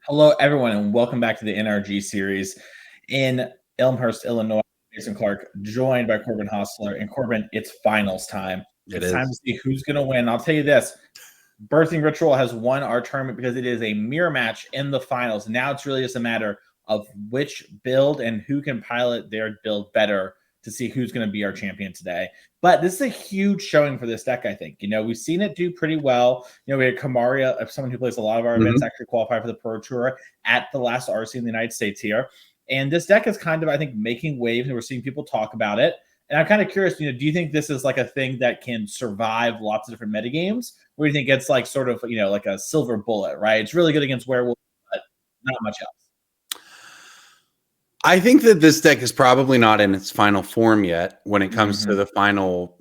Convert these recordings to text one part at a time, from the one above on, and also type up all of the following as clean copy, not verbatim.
Hello, everyone, and welcome back to the NRG series in Elmhurst, Illinois. Jason Clark, joined by Corbin Hostler. And Corbin, it's finals time. It's time to see who's going to win. I'll tell you this. Birthing Ritual has won our tournament because it is a mirror match in the finals. Now it's really just a matter of which build and who can pilot their build better to see who's going to be our champion today. But this is a huge showing for this deck, I think. We've seen it do pretty well. We had Kamaria, someone who plays a lot of our events, actually qualify for the Pro Tour at the last RC in the United States here. And this deck is kind of, I think, making waves, and we're seeing people talk about it. And I'm kind of curious, do you think this is like a thing that can survive lots of different metagames? Or do you think it's like sort of, like a silver bullet, right? It's really good against werewolves, but not much else. I think that this deck is probably not in its final form yet when it comes to the final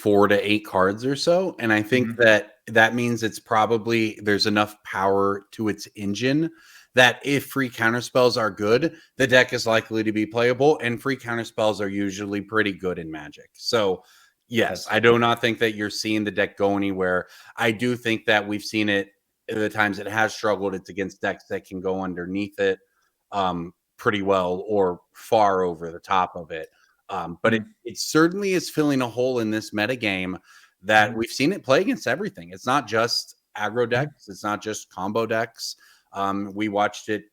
4 to 8 cards or so. And I think that means it's probably there's enough power to its engine that if free counterspells are good, the deck is likely to be playable, and free counterspells are usually pretty good in Magic. So yes, I do not think that you're seeing the deck go anywhere. I do think that we've seen it at the times it has struggled. It's against decks that can go underneath it pretty well or far over the top of it. But it certainly is filling a hole in this metagame that we've seen it play against everything. It's not just aggro decks. It's not just combo decks. We watched it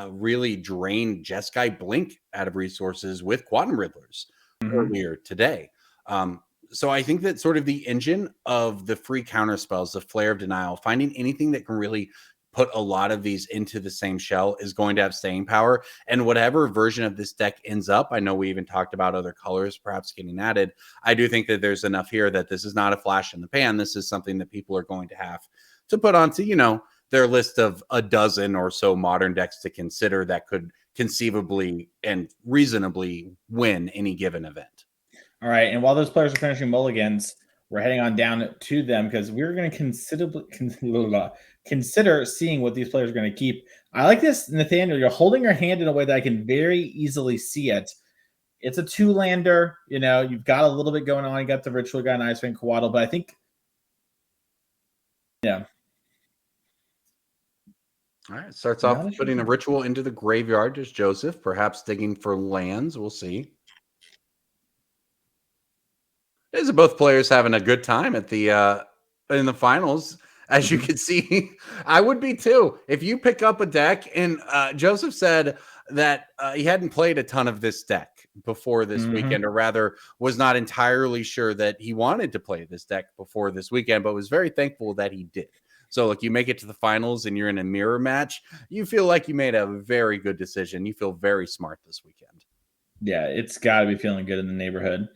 really drain Jeskai Blink out of resources with Quantum Riddlers earlier today. So I think that sort of the engine of the free counter spells, the Flare of Denial, finding anything that can really put a lot of these into the same shell is going to have staying power. And whatever version of this deck ends up, I know we even talked about other colors perhaps getting added. I do think that there's enough here that this is not a flash in the pan. This is something that people are going to have to put onto, their list of a dozen or so modern decks to consider that could conceivably and reasonably win any given event. All right. And while those players are finishing mulligans, we're heading on down to them because we're going to consider seeing what these players are going to keep. I like this, Nathaniel. You're holding your hand in a way that I can very easily see it. It's a 2-lander. You've got a little bit going on. You got the Ritual guy and Icewind Coatl, but I think, yeah. All right. Starts off putting a Ritual into the graveyard. Just Joseph, perhaps digging for lands. We'll see. These are both players having a good time at the in the finals. As you can see, I would be too. If you pick up a deck, and Joseph said that he hadn't played a ton of this deck before this weekend, or rather was not entirely sure that he wanted to play this deck before this weekend, but was very thankful that he did. So look, you make it to the finals and you're in a mirror match. You feel like you made a very good decision. You feel very smart this weekend. Yeah, it's got to be feeling good in the neighborhood.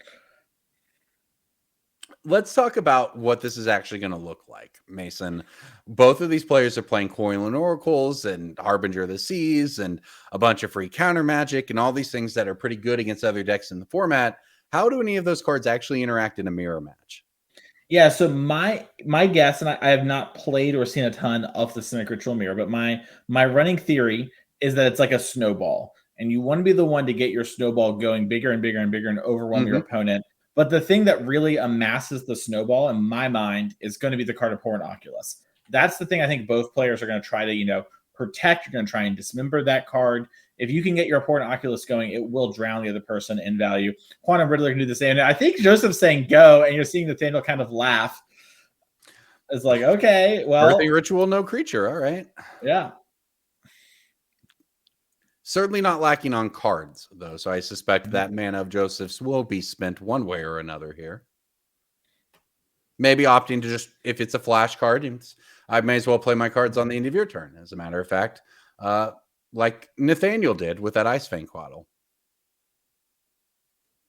Let's talk about what this is actually going to look like, Mason. Both of these players are playing Coilin Oracles and Harbinger of the Seas and a bunch of free counter magic and all these things that are pretty good against other decks in the format. How do any of those cards actually interact in a mirror match? Yeah, so my guess, and I have not played or seen a ton of the Simic Ritual Mirror, but my running theory is that it's like a snowball, and you want to be the one to get your snowball going bigger and bigger and bigger and overwhelm your opponent. But the thing that really amasses the snowball, in my mind, is going to be the card of Horn Oculus. That's the thing I think both players are going to try to, protect. You're going to try and dismember that card. If you can get your Horn Oculus going, it will drown the other person in value. Quantum Riddler can do the same. And I think Joseph's saying go, and you're seeing Nathaniel kind of laugh. It's like, okay, well. Birthing Ritual, no creature. All right. Yeah. Certainly not lacking on cards, though, so I suspect that mana of Joseph's will be spent one way or another here. Maybe opting to just, if it's a flash card, I may as well play my cards on the end of your turn, as a matter of fact, like Nathaniel did with that Icewind Coatl.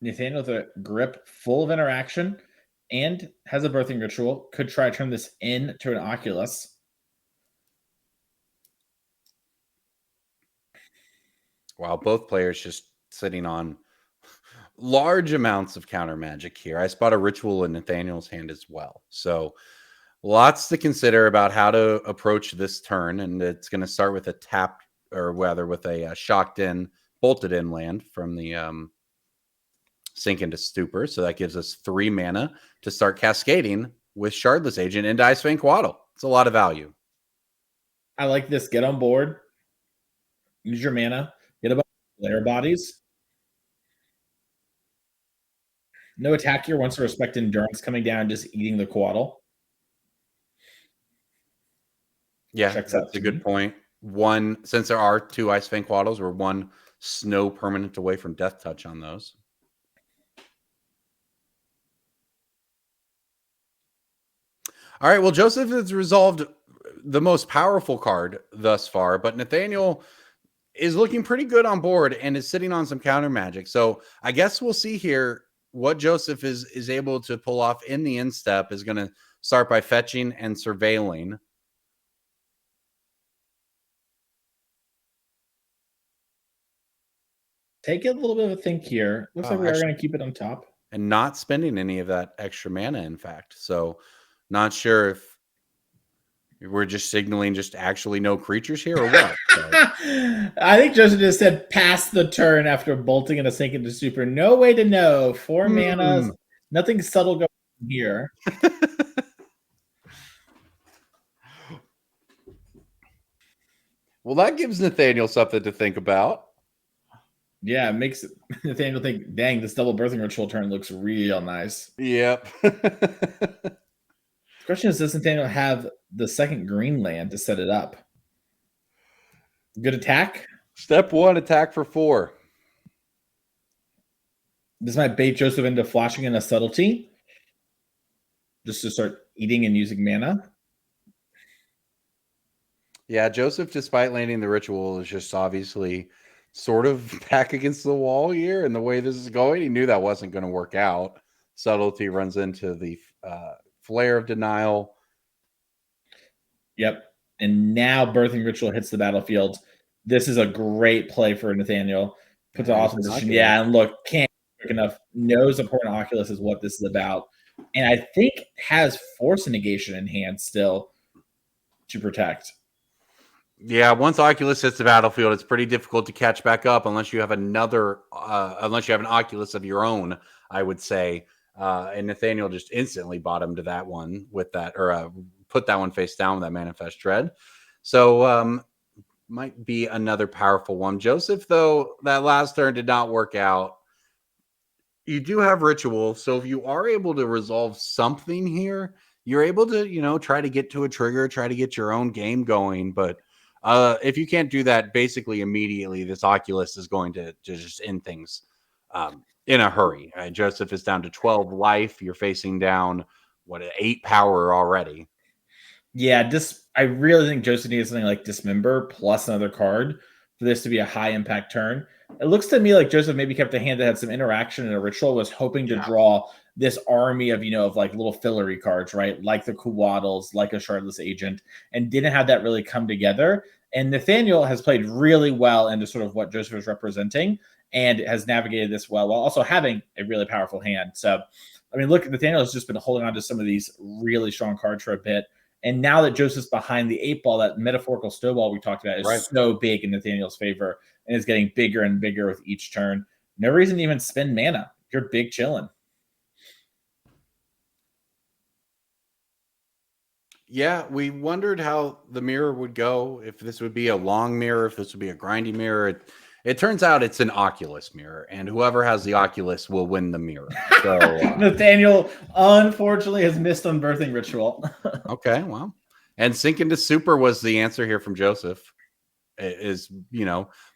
Nathaniel with a grip full of interaction and has a Birthing Ritual. Could try to turn this into an Oculus. While both players just sitting on large amounts of counter magic here. I spot a Ritual in Nathaniel's hand as well. So lots to consider about how to approach this turn. And it's going to start with a tapped, or rather with a shocked in, bolted in land from the Sink into Stupor. So that gives us 3 mana to start cascading with Shardless Agent into Icewind Coatl. It's a lot of value. I like this. Get on board. Use your mana. Get a bunch of flare bodies. No attack here. Once to respect endurance coming down, just eating the Coatl. Yeah, that's a good point. One, since there are 2 Ice Fang Coatls, we're 1 snow permanent away from Death Touch on those. All right, well, Joseph has resolved the most powerful card thus far, but Nathaniel is looking pretty good on board and is sitting on some counter magic. So I guess we'll see here what Joseph is able to pull off in the instep. Is going to start by fetching and surveilling. Take a little bit of a think here. Looks like we are going to keep it on top. And not spending any of that extra mana, in fact. So not sure if we're just signaling just actually no creatures here or what. I think Joseph just said pass the turn after bolting and a sink into super. No way to know. 4 manas. Nothing subtle going on here. Well, that gives Nathaniel something to think about. Yeah, it makes Nathaniel think, dang, this double birthing ritual turn looks real nice. Yep. The question is, does Nathaniel have the second green land to set it up? Good attack. Step 1, attack for 4. This might bait Joseph into flashing in a subtlety. Just to start eating and using mana. Yeah, Joseph, despite landing the ritual, is just obviously sort of back against the wall here. And the way this is going, he knew that wasn't going to work out. Subtlety runs into the Flare of Denial. Yep. And now Birthing Ritual hits the battlefield. This is a great play for Nathaniel. Puts an awesome position. Yeah, and look, can't quick enough. Knows important Oculus is what this is about. And I think has Force Negation in hand still to protect. Yeah, once Oculus hits the battlefield, it's pretty difficult to catch back up unless you have another, unless you have an Oculus of your own, I would say. And Nathaniel just instantly bottomed to that one with that, or put that one face down with that Manifest Dread. So might be another powerful one. Joseph, though, that last turn did not work out. You do have Ritual, so if you are able to resolve something here, you're able to, try to get to a trigger, try to get your own game going, but if you can't do that basically immediately, this Oculus is going to just end things in a hurry. Joseph is down to 12 life. You're facing down, 8 power already. Yeah, I really think Joseph needs something like Dismember plus another card for this to be a high impact turn. It looks to me like Joseph maybe kept a hand that had some interaction in a ritual, was hoping to draw this army of, of like little fillery cards, right? Like the Coatls, like a Shardless Agent, and didn't have that really come together. And Nathaniel has played really well into sort of what Joseph is representing and has navigated this well while also having a really powerful hand. So, I mean, look, Nathaniel has just been holding on to some of these really strong cards for a bit. And now that Joseph's behind the 8-ball, that metaphorical snowball we talked about is so big in Nathaniel's favor and is getting bigger and bigger with each turn. No reason to even spend mana. You're big chilling. Yeah, we wondered how the mirror would go, if this would be a long mirror, if this would be a grindy mirror. It turns out it's an Oculus mirror, and whoever has the Oculus will win the mirror. So Nathaniel, unfortunately, has missed on Birthing Ritual. Okay, well. And Sink into Super was the answer here from Joseph. It is,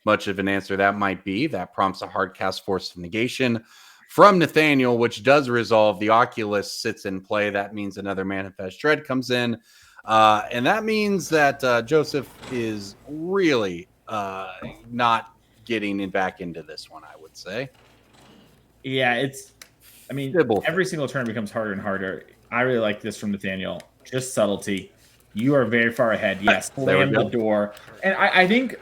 much of an answer that might be. That prompts a hard cast Force of Negation from Nathaniel, which does resolve. The Oculus sits in play. That means another Manifest Dread comes in. And that means that Joseph is really not getting back into this one, I would say. Yeah, every single turn becomes harder and harder. I really like this from Nathaniel. Just subtlety. You are very far ahead. Yes, slam the door. And I think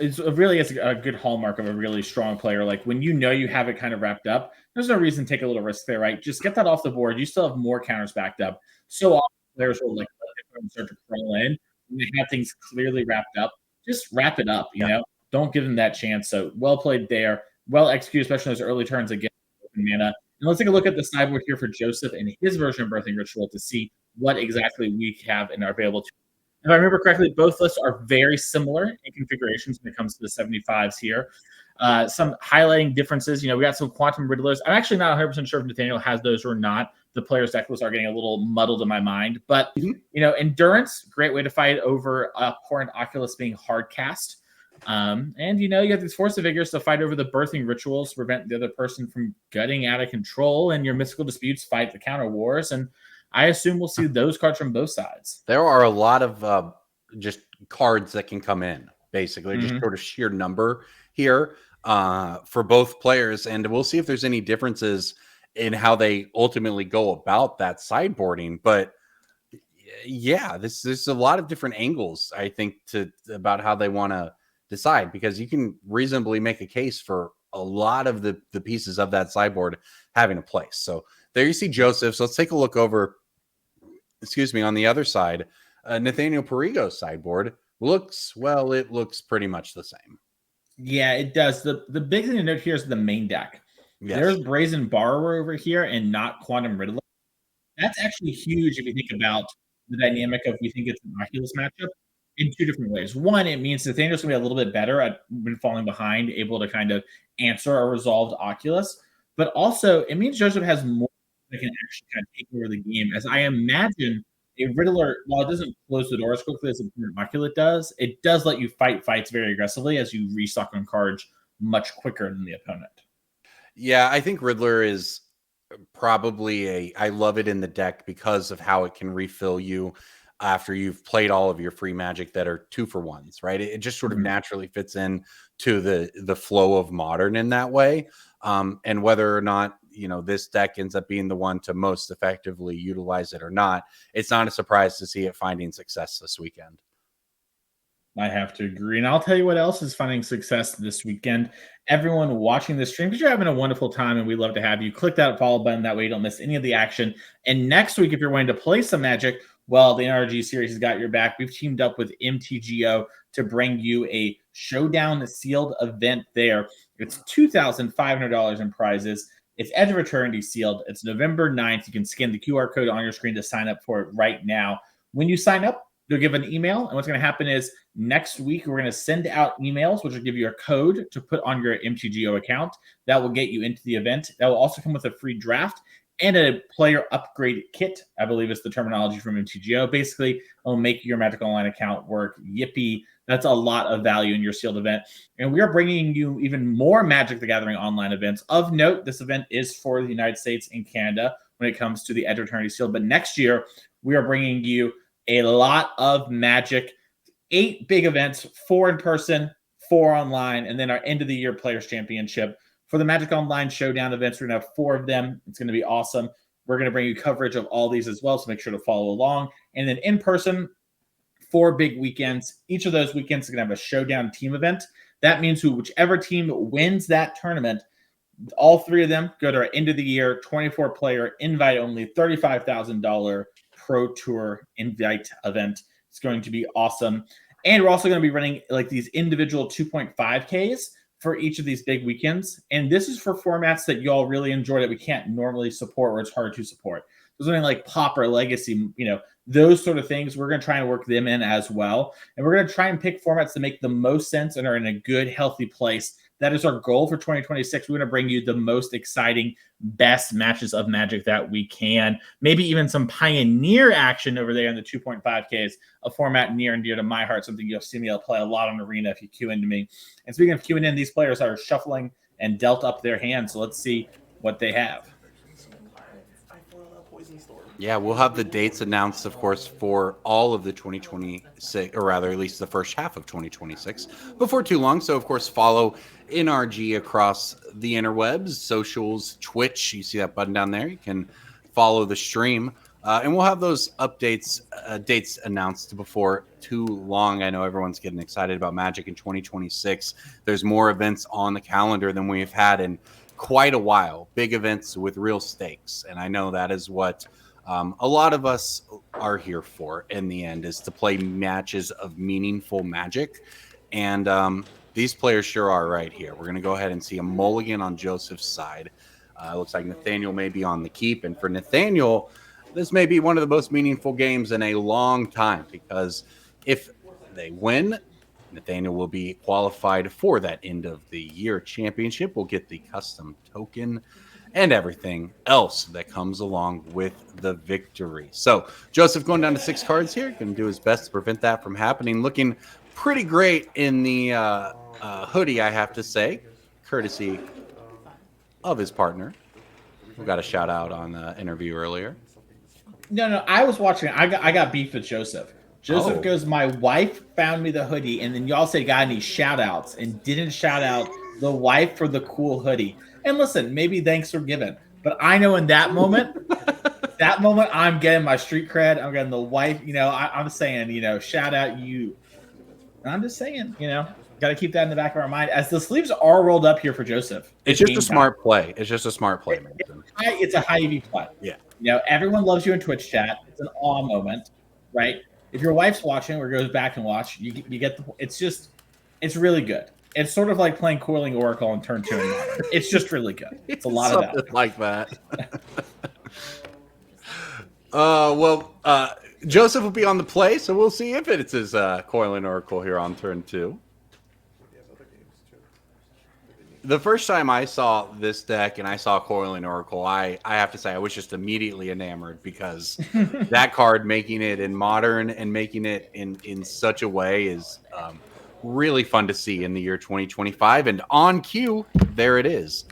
it really is a good hallmark of a really strong player. Like when you have it kind of wrapped up, there's no reason to take a little risk there, right? Just get that off the board. You still have more counters backed up. So often players will let them start to crawl in when they have things clearly wrapped up. Just wrap it up, you know? Don't give them that chance. So well played there. Well executed, especially those early turns again. Mana. And let's take a look at the sideboard here for Joseph and his version of Birthing Ritual to see what exactly we have and are available to. If I remember correctly, both lists are very similar in configurations when it comes to the 75s here. Some highlighting differences. We got some Quantum Riddlers. I'm actually not 100% sure if Nathaniel has those or not. The players' deck lists are getting a little muddled in my mind. But, Endurance, great way to fight over Abhorrent Oculus being hard cast. And you have these Force of Vigors to fight over the birthing rituals to prevent the other person from gutting out of control, and your mystical disputes fight the counter wars. And I assume we'll see those cards from both sides. There are a lot of just cards that can come in, basically, just sort of sheer number here for both players. And we'll see if there's any differences in how they ultimately go about that sideboarding. But yeah, there's a lot of different angles, I think, about how they want to decide, because you can reasonably make a case for a lot of the pieces of that sideboard having a place. So there you see Joseph. So let's take a look over, on the other side. Nathaniel Perigo's sideboard looks pretty much the same. Yeah, it does. The big thing to note here is the main deck. Yes. There's Brazen Borrower over here and not Quantum Riddler. That's actually huge if you think about the dynamic of we think it's an Oculus matchup in two different ways. One, it means Nathaniel's going to be a little bit better at when falling behind, able to kind of answer a resolved Oculus. But also, it means Joseph has more that can actually kind of take over the game. As I imagine, a Riddler, while it doesn't close the door as quickly as an Oculus does, it does let you fight fights very aggressively as you restock on cards much quicker than the opponent. Yeah, I think Riddler is probably I love it in the deck because of how it can refill you after you've played all of your free Magic that are 2-for-1s, right? It just sort of naturally fits in to the flow of Modern in that way. And whether or not, this deck ends up being the one to most effectively utilize it or not, it's not a surprise to see it finding success this weekend. I have to agree. And I'll tell you what else is finding success this weekend. Everyone watching this stream, because you're having a wonderful time and we love to have you. Click that follow button. That way you don't miss any of the action. And next week, if you're wanting to play some Magic, well, the NRG series has got your back. We've teamed up with MTGO to bring you a Showdown sealed event there. It's $2,500 in prizes. It's Edge of Eternity sealed. It's November 9th. You can scan the QR code on your screen to sign up for it right now. When you sign up, you'll give an email. And what's going to happen is next week, we're going to send out emails, which will give you a code to put on your MTGO account. That will get you into the event. That will also come with a free draft and a player upgrade kit, I believe is the terminology from MTGO. Basically, it'll make your Magic Online account work. Yippee. That's a lot of value in your sealed event. And we are bringing you even more Magic the Gathering online events. Of note, this event is for the United States and Canada when it comes to the Edge of Eternity sealed. But next year, we are bringing you a lot of Magic, 8 big events, 4 in person, 4 online, and then our end of the year Players Championship. For the Magic Online Showdown events, we're going to have 4 of them. It's going to be awesome. We're going to bring you coverage of all these as well, so make sure to follow along. And then in person, 4 big weekends. Each of those weekends is going to have a Showdown team event. That means whichever team wins that tournament, all 3 of them go to our end of the year 24-player invite only $35,000 Pro Tour invite event. It's going to be awesome. And we're also going to be running like these individual 2.5Ks for each of these big weekends. And this is for formats that y'all really enjoy that we can't normally support or it's hard to support. There's something like Pop or Legacy, those sort of things. We're going to try and work them in as well. And we're going to try and pick formats that make the most sense and are in a good, healthy place. That is our goal for 2026. We're going to bring you the most exciting, best matches of Magic that we can. Maybe even some pioneer action over there in the 2.5Ks, a format near and dear to my heart, something you'll see me play a lot on Arena if you queue into me. And speaking of queuing in, these players are shuffling and dealt up their hands. So let's see what they have. Yeah, we'll have the dates announced, of course, for all of the 2026, or rather, at least the first half of 2026, before too long. So, of course, follow NRG across the interwebs, socials, Twitch. You see that button down there. You can follow the stream. And we'll have those updates, dates announced before too long. I know everyone's getting excited about Magic in 2026. There's more events on the calendar than we've had in quite a while. Big events with real stakes. And I know that is what a lot of us are here for in the end, is to play matches of meaningful Magic. And these players sure are right here. We're going to go ahead and see a mulligan on Joseph's side. It looks like Nathaniel may be on the keep. And for Nathaniel, this may be one of the most meaningful games in a long time, because If they win, Nathaniel will be qualified for that end of the year championship. We'll get the custom token and everything else that comes along with the victory. So Joseph going down to 6 cards here, going to do his best to prevent that from happening. Looking pretty great in the hoodie, I have to say, courtesy of his partner. We got a shout out on the interview earlier. No, I was watching. I got beef with Joseph. Joseph goes, my wife found me the hoodie, and then y'all said, got any shout outs, and didn't shout out the wife for the cool hoodie. And listen, maybe thanks for giving, but I know in that moment, I'm getting my street cred. I'm getting the wife. I'm saying, shout out you. And I'm just saying, got to keep that in the back of our mind as the sleeves are rolled up here for Joseph. It's just a smart play. It's just a smart play, man. It's a high EV play. Yeah. Everyone loves you in Twitch chat. It's an awe moment, right? If your wife's watching or goes back and watch, you get it's really good. It's sort of like playing Coiling Oracle in turn 2 in Modern. It's just really good. It's a lot of that. Like that. Joseph will be on the play, so we'll see if it's his Coiling Oracle here on turn 2. The first time I saw this deck and I saw Coiling Oracle, I have to say I was just immediately enamored because that card, making it in Modern and making it in such a way is really fun to see in the year 2025. And on cue, there it is.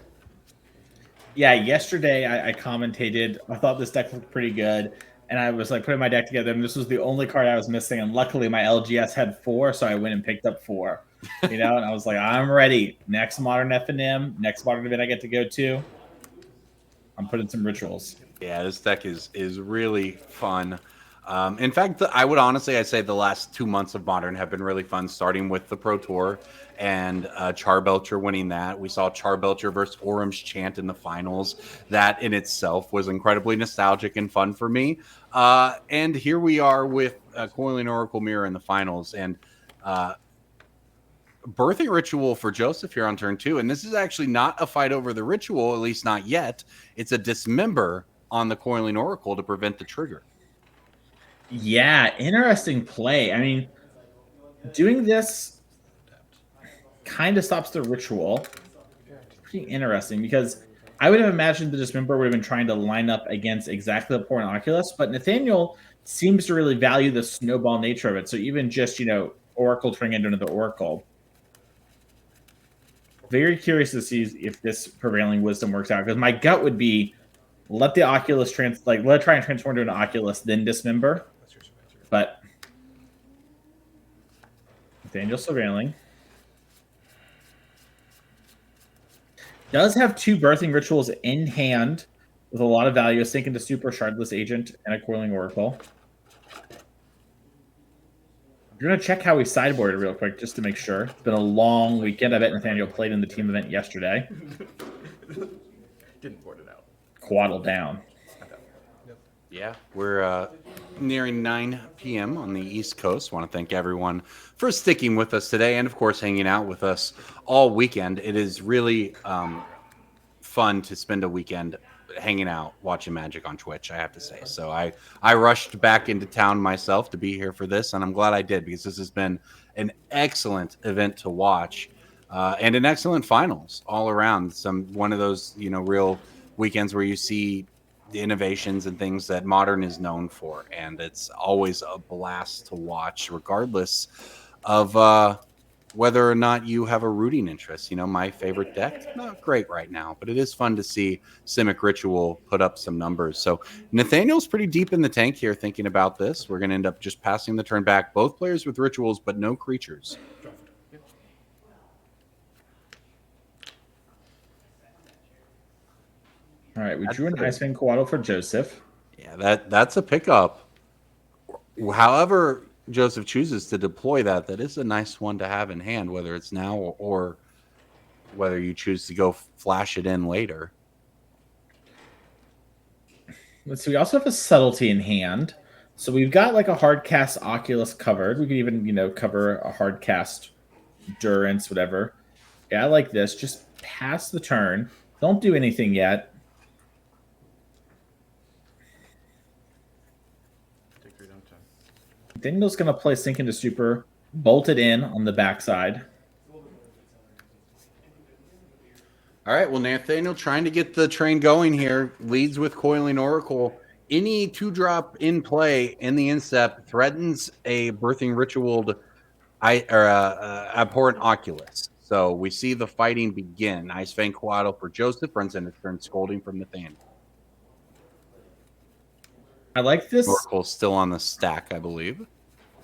Yeah, yesterday I commentated. I thought this deck looked pretty good. And I was like putting my deck together, and this was the only card I was missing. And luckily, my LGS had 4, so I went and picked up 4. And I was like, I'm ready. Next Modern FNM, next Modern event I get to go to, I'm putting some rituals. Yeah, this deck is really fun. In fact, I would honestly, I'd say the last 2 months of Modern have been really fun, starting with the Pro Tour and Charbelcher winning that. We saw Charbelcher versus Orange Chant in the finals. That in itself was incredibly nostalgic and fun for me. And here we are with Coiling Oracle Mirror in the finals. And Birthing Ritual for Joseph here on turn 2. And this is actually not a fight over the ritual, at least not yet. It's a Dismember on the Coiling Oracle to prevent the trigger. Yeah, interesting play. I mean, doing this kind of stops the ritual. Pretty interesting because I would have imagined the Dismember would have been trying to line up against exactly the point Oculus, but Nathaniel seems to really value the snowball nature of it. So even just, Oracle turning into another Oracle. Very curious to see if this Prevailing Wisdom works out, because my gut would be let the Oculus let it try and transform into an Oculus, then Dismember. But Nathaniel Surveilling does have 2 Birthing Rituals in hand with a lot of value, a Sink into Super, Shardless Agent, and a Coiling Oracle. We're going to check how we sideboarded real quick just to make sure. It's been a long weekend. I bet Nathaniel played in the team event yesterday. Didn't board it out. Quaddle down. Yeah, we're nearing 9 p.m. on the East Coast. Want to thank everyone for sticking with us today and, of course, hanging out with us all weekend. It is really fun to spend a weekend hanging out, watching Magic on Twitch, I have to say. So I rushed back into town myself to be here for this, and I'm glad I did because this has been an excellent event to watch and an excellent finals all around. One of those, real weekends where you see the innovations and things that Modern is known for, and it's always a blast to watch regardless of whether or not you have a rooting interest. My favorite deck, not great right now, but it is fun to see Simic Ritual put up some numbers. So Nathaniel's pretty deep in the tank here thinking about this. We're going to end up just passing the turn back, both players with rituals but no creatures. All right, we drew an Iceman Coatl for Joseph. Yeah, that's a pickup. However Joseph chooses to deploy that is a nice one to have in hand, whether it's now or whether you choose to go flash it in later. Let's see. We also have a Subtlety in hand. So we've got like a hard cast Oculus covered. We could even, cover a hard cast Durance, whatever. Yeah, I like this. Just pass the turn. Don't do anything yet. Nathaniel's going to play Sink into Super, bolted in on the backside. All right, well, Nathaniel trying to get the train going here, leads with Coiling Oracle. Any 2-drop in play in the instep threatens a Birthing Ritualed Abhorrent Oculus. So we see the fighting begin. Ice Fang Coatl for Joseph, runs into turn Scolding from Nathaniel. I like this. Oracle's still on the stack, I believe.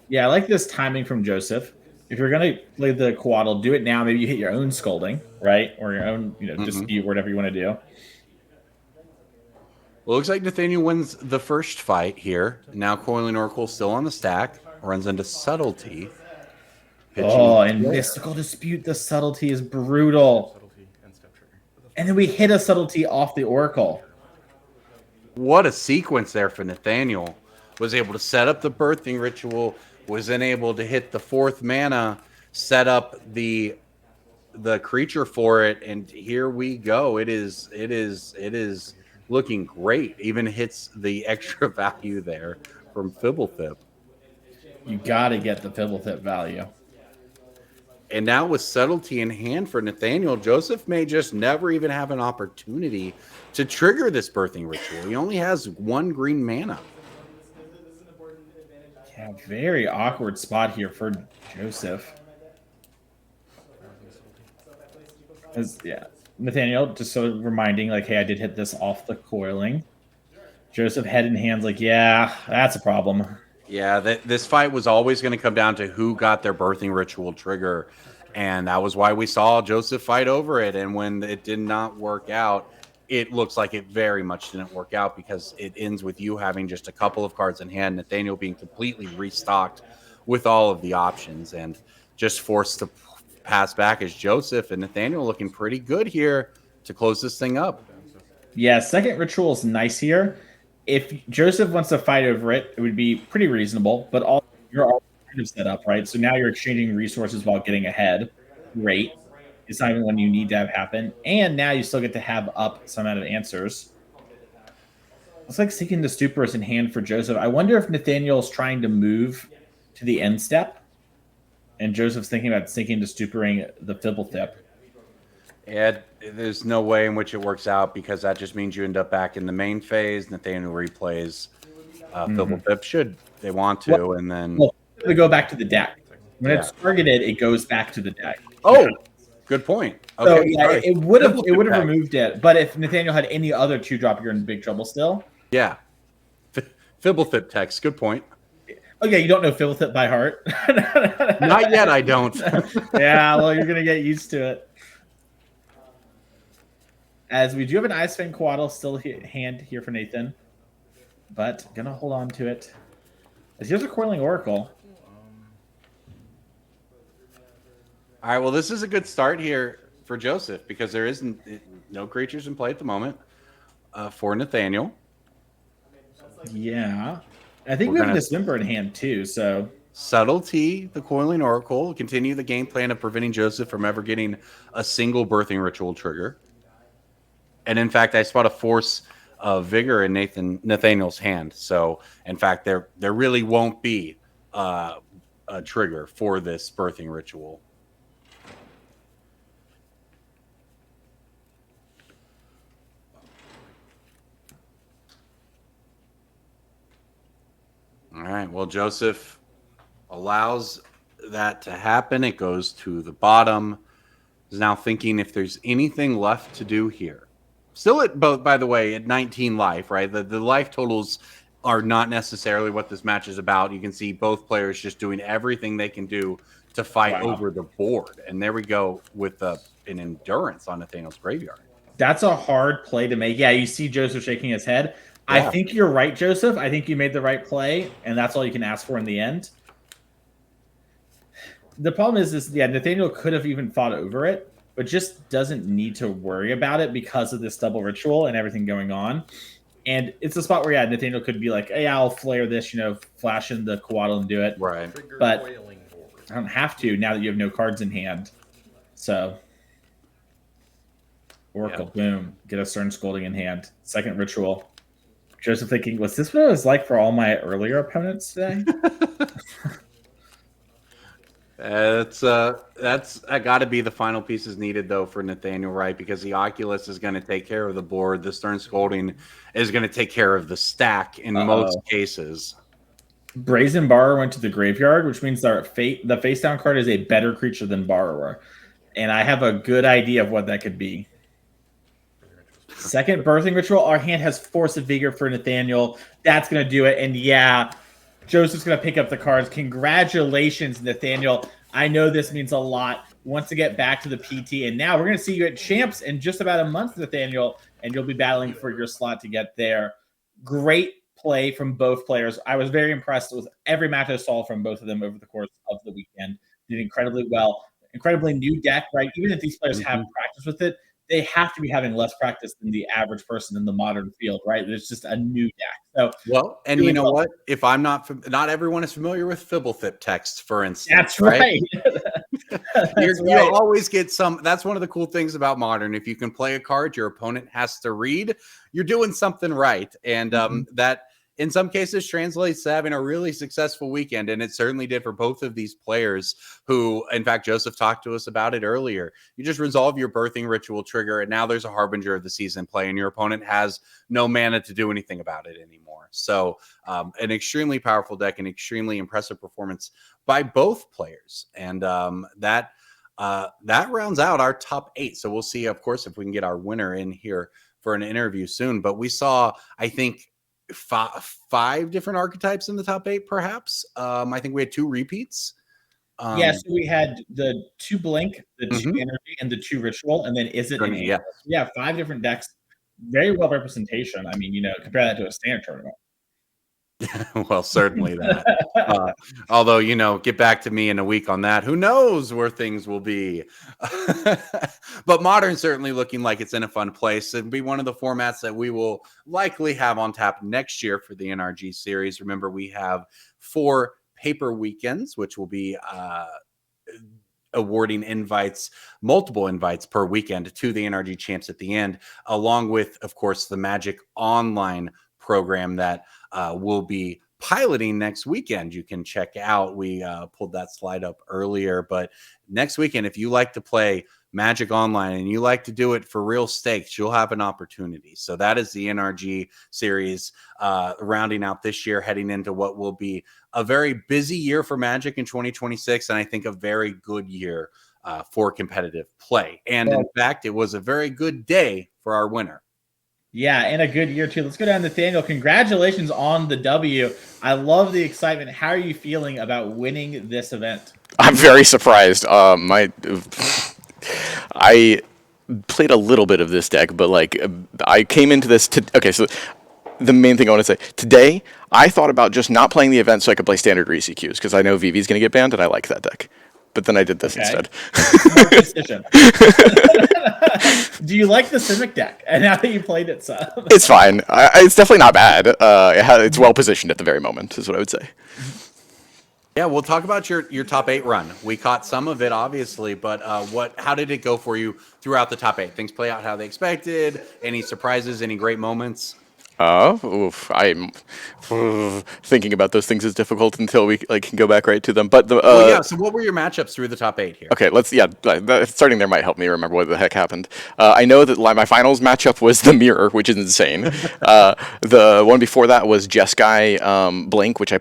Yeah, I like this timing from Joseph. If you're going to play the Coatl, do it now. Maybe you hit your own Scolding, right? Or your own, dispute, whatever you want to do. Well, looks like Nathaniel wins the first fight here. Now Coiling Oracle still on the stack. Runs into Subtlety. And Mystical Dispute, the Subtlety is brutal. And then we hit a Subtlety off the Oracle. What a sequence there for Nathaniel. Was able to set up the Birthing Ritual, was then able to hit the 4th mana, set up the creature for it, and here we go. It is looking great. Even hits the extra value there from Fibblethip. You got to get the Fibblethip value. And now with Subtlety in hand for Nathaniel, Joseph may just never even have an opportunity to trigger this Birthing Ritual. He only has 1 green mana. Yeah, very awkward spot here for Joseph. Nathaniel, just so reminding, like, hey, I did hit this off the coiling. Joseph head in hands, like, yeah, that's a problem. Yeah, this fight was always going to come down to who got their Birthing Ritual trigger, and that was why we saw Joseph fight over it. And when it did not work out, it looks like it very much didn't work out because it ends with you having just a couple of cards in hand, Nathaniel being completely restocked with all of the options and just forced to pass back as Joseph, and Nathaniel looking pretty good here to close this thing up. Yeah, second ritual is nice here. If Joseph wants to fight over it, it would be pretty reasonable, but all you're all kind of set up, right? So now you're exchanging resources while getting ahead. Great. It's not even when you need to have happen. And now you still get to have up some amount of answers. Looks like Seeking the Stupor is in hand for Joseph. I wonder if Nathaniel's trying to move to the end step, and Joseph's thinking about Seeking the Stuporing the Fibblethip. Yeah, there's no way in which it works out because that just means you end up back in the main phase. Nathaniel replays Fibblethip should they want to, and then they go back to the deck. When it's targeted, it goes back to the deck. Oh, good point. Okay, so yeah, it would have removed it, but if Nathaniel had any other 2-drop, you're in big trouble still. Yeah, Fibblethip text. Good point. Okay, you don't know Fibblethip by heart? Not yet, I don't. Yeah, well, you're gonna get used to it. As we do have an Ice Fang Coatl still hand here for Nathan, but gonna hold on to it. As here's a Coiling Oracle. All right, well, this is a good start here for Joseph because there isn't no creatures in play at the moment for Nathaniel. Yeah, I think we have Dismember in hand too. So Subtlety, the Coiling Oracle, continue the game plan of preventing Joseph from ever getting a single Birthing Ritual trigger. And in fact, I spot a Force of Vigor in Nathaniel's hand. So, in fact, there really won't be a trigger for this Birthing Ritual. All right. Well, Joseph allows that to happen. It goes to the bottom. Is now thinking if there's anything left to do here. Still at both, by the way, at 19 life, right? The life totals are not necessarily what this match is about. You can see both players just doing everything they can do to fight over the board. And there we go with an endurance on Nathaniel's graveyard. That's a hard play to make. Yeah, you see Joseph shaking his head. Yeah. I think you're right, Joseph. I think you made the right play, and that's all you can ask for in the end. The problem is Nathaniel could have even fought over it, but just doesn't need to worry about it because of this double ritual and everything going on. And it's a spot where, Nathaniel could be like, hey, I'll flare this, flash in the Coatl and do it. Right. But I don't have to now that you have no cards in hand. So, Oracle, boom. Get a Stern Scolding in hand. Second ritual. Joseph thinking, was this what it was like for all my earlier opponents today? That's got to be the final pieces needed though for Nathaniel, right? Because the Oculus is going to take care of the board. The Stern Scolding is going to take care of the stack in most cases. Brazen Borrower went to the graveyard, which means the face down card is a better creature than Borrower. And I have a good idea of what that could be. Second Birthing Ritual. Our hand has Force of Vigor for Nathaniel. That's going to do it. And yeah, Joseph's going to pick up the cards. Congratulations, Nathaniel. I know this means a lot. Wants to get back to the PT. And now we're going to see you at Champs in just about a month, Nathaniel. And you'll be battling for your slot to get there. Great play from both players. I was very impressed with every match I saw from both of them over the course of the weekend. Did incredibly well. Incredibly new deck, right? Even if these players have practice with it, they have to be having less practice than the average person in the modern field, right? There's just a new deck. So well, and you know what? If I'm not everyone is familiar with Fibblethip text, for instance. That's right. You'll always get some. That's one of the cool things about Modern. If you can play a card your opponent has to read, you're doing something right. And that in some cases translates to having a really successful weekend. And it certainly did for both of these players who, in fact, Joseph talked to us about it earlier. You just resolve your Birthing Ritual trigger, and now there's a harbinger of the season play, and your opponent has no mana to do anything about it anymore. So an extremely powerful deck, an extremely impressive performance by both players. And that rounds out our top 8. So we'll see, of course, if we can get our winner in here for an interview soon. But we saw, I think, five different archetypes in the top 8, perhaps. I think we had 2 repeats. So we had the 2 Blink, the 2 Energy, and the 2 Ritual, and then Is It? Yeah, 5 different decks. Very well representation. I mean, compare that to a standard tournament. Well, certainly that. Although, get back to me in a week on that. Who knows where things will be? But Modern certainly looking like it's in a fun place. It'll be one of the formats that we will likely have on tap next year for the NRG series. Remember, we have 4 paper weekends, which will be awarding multiple invites per weekend to the NRG champs at the end, along with, of course, the Magic Online program that we'll be piloting next weekend. You can check out. We pulled that slide up earlier, but next weekend, if you like to play Magic Online and you like to do it for real stakes, you'll have an opportunity. So that is the NRG series rounding out this year, heading into what will be a very busy year for Magic in 2026, and I think a very good year for competitive play. And in fact, it was a very good day for our winner. Yeah, and a good year too. Let's go down to Nathaniel. Congratulations on the W. I love the excitement. How are you feeling about winning this event? I'm very surprised. I played a little bit of this deck, but I came into this okay, so the main thing I want to say today, I thought about just not playing the event so I could play standard RCQs because I know VV's going to get banned and I like that deck. But then I did this instead. Smart decision. Do you like the Simic deck? And now that you played it some, it's fine. It's definitely not bad. It's well positioned at the very moment, is what I would say. Yeah, we'll talk about your top 8 run. We caught some of it, obviously, but how did it go for you throughout the top 8? Things play out how they expected? Any surprises? Any great moments? I'm thinking about those things is difficult until we can go back right to them. But so what were your matchups through the top 8 here? Okay, starting there might help me remember what the heck happened. I know that my finals matchup was the Mirror, which is insane. The one before that was Jeskai Blink, which I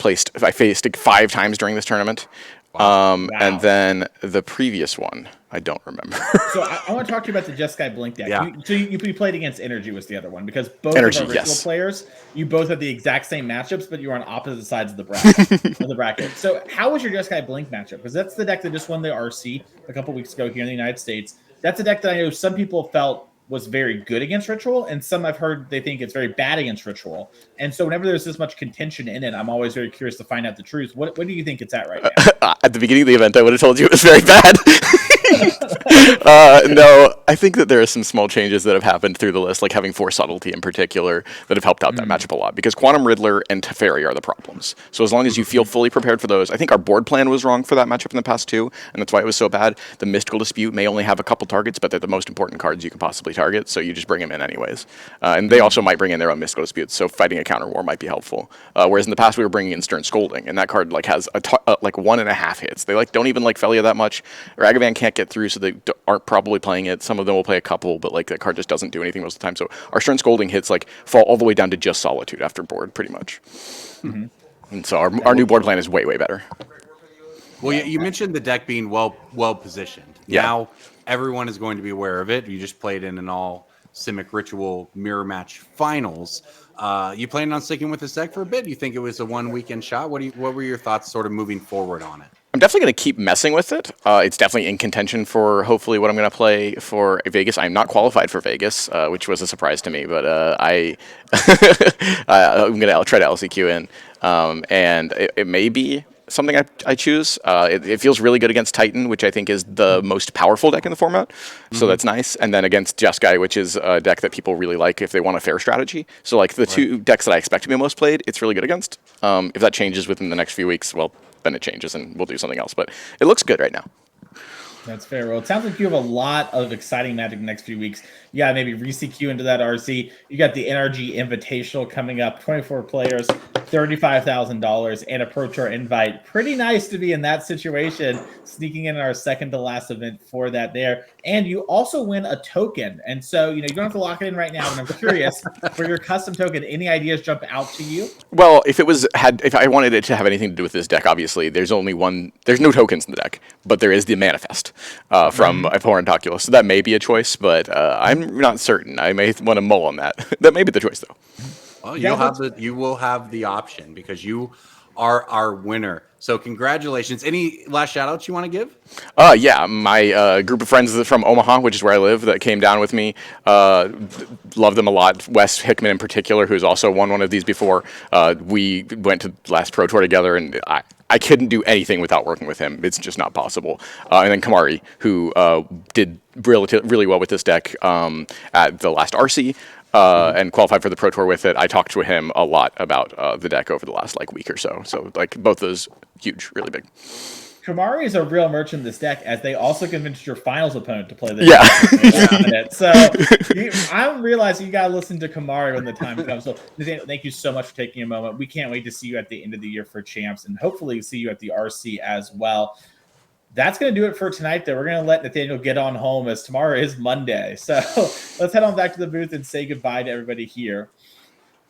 faced 5 times during this tournament. Wow. And then the previous one, I don't remember. So I want to talk to you about the Jeskai Blink deck. Yeah. You played against NRG was the other one, because both NRG, of our ritual players, you both have the exact same matchups, but you were on opposite sides of the bracket. So how was your Jeskai Blink matchup? Because that's the deck that just won the RC a couple weeks ago here in the United States. That's a deck that I know some people felt was very good against Ritual, and some I've heard they think it's very bad against Ritual. And so whenever there's this much contention in it, I'm always very curious to find out the truth. What do you think it's at right now? At the beginning of the event, I would have told you it was very bad. No, I think that there are some small changes that have happened through the list, like having Force Subtlety in particular, that have helped out that matchup a lot. Because Quantum Riddler and Teferi are the problems. So as long as you feel fully prepared for those, I think our board plan was wrong for that matchup in the past too, and that's why it was so bad. The Mystical Dispute may only have a couple targets, but they're the most important cards you can possibly target, so you just bring them in anyways. And they also might bring in their own Mystical Disputes, so fighting a counter war might be helpful. Whereas in the past we were bringing in Stern Scolding, and that card like has like 1.5 hits. They like don't even like Felia that much. Ragavan can't get through, so they aren't probably playing it. Some of them will play a couple, but like that card just doesn't do anything most of the time. So our Stern Scolding hits like fall all the way down to just Solitude after board, pretty much. And so our new board plan is way better. Well, you mentioned the deck being well positioned. Yeah. Now everyone is going to be aware of it. You just played in an all Simic Ritual mirror match finals. You planning on sticking with this deck for a bit? You think it was a 1 weekend shot? What were your thoughts sort of moving forward on it? I'm definitely going to keep messing with it. It's definitely in contention for hopefully what I'm going to play for Vegas. I'm not qualified for Vegas, which was a surprise to me, but I'm going to try to LCQ in, and it may be something I choose. It feels really good against Titan, which I think is the most powerful deck in the format, so that's nice. And then against Jeskai, which is a deck that people really like if they want a fair strategy. So like the two decks that I expect to be most played, it's really good against. If that changes within the next few weeks, well, then it changes and we'll do something else. But it looks good right now. That's fair. Well, it sounds like you have a lot of exciting Magic in the next few weeks. You got maybe re-CQ into that RC. You got the NRG Invitational coming up, 24 players, $35,000, and a Pro Tour invite. Pretty nice to be in that situation, sneaking in our second to last event for that there. And you also win a token. And so, you don't have to lock it in right now, but I'm curious, for your custom token, any ideas jump out to you? Well, if I wanted it to have anything to do with this deck, obviously, there's no tokens in the deck, but there is the Manifest from Abhorrent Oculus. So that may be a choice, but I'm not certain. I may want to mull on that. That may be the choice, though. Well, you will have the option because you are our winner. So congratulations. Any last shout outs you want to give? Yeah, my group of friends from Omaha, which is where I live, that came down with me. Love them a lot. Wes Hickman in particular, who's also won one of these before. We went to last Pro Tour together, and I couldn't do anything without working with him. It's just not possible. And then Kamari, who did really well with this deck at the last RC. And qualified for the Pro Tour with it. I talked to him a lot about the deck over the last week or so. So both those huge, really big. Kamari is a real merchant in this deck, as they also convinced your finals opponent to play this. Yeah. So I'm realizing you got to listen to Kamari when the time comes. So Nathaniel, thank you so much for taking a moment. We can't wait to see you at the end of the year for Champs, and hopefully see you at the RC as well. That's going to do it for tonight, though. We're going to let Nathaniel get on home, as tomorrow is Monday. So let's head on back to the booth and say goodbye to everybody here.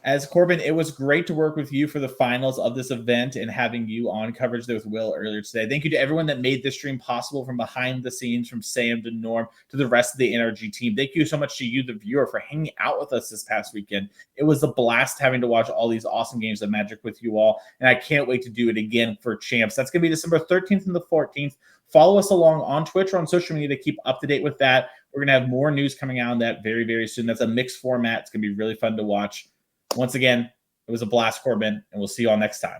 As Corbin, it was great to work with you for the finals of this event and having you on coverage there with Will earlier today. Thank you to everyone that made this stream possible, from behind the scenes, from Sam to Norm to the rest of the NRG team. Thank you so much to you, the viewer, for hanging out with us this past weekend. It was a blast having to watch all these awesome games of Magic with you all, and I can't wait to do it again for Champs. That's going to be December 13th and the 14th. Follow us along on Twitch or on social media to keep up to date with that. We're going to have more news coming out on that very, very soon. That's a mixed format. It's going to be really fun to watch. Once again, it was a blast, Corbin, and we'll see you all next time.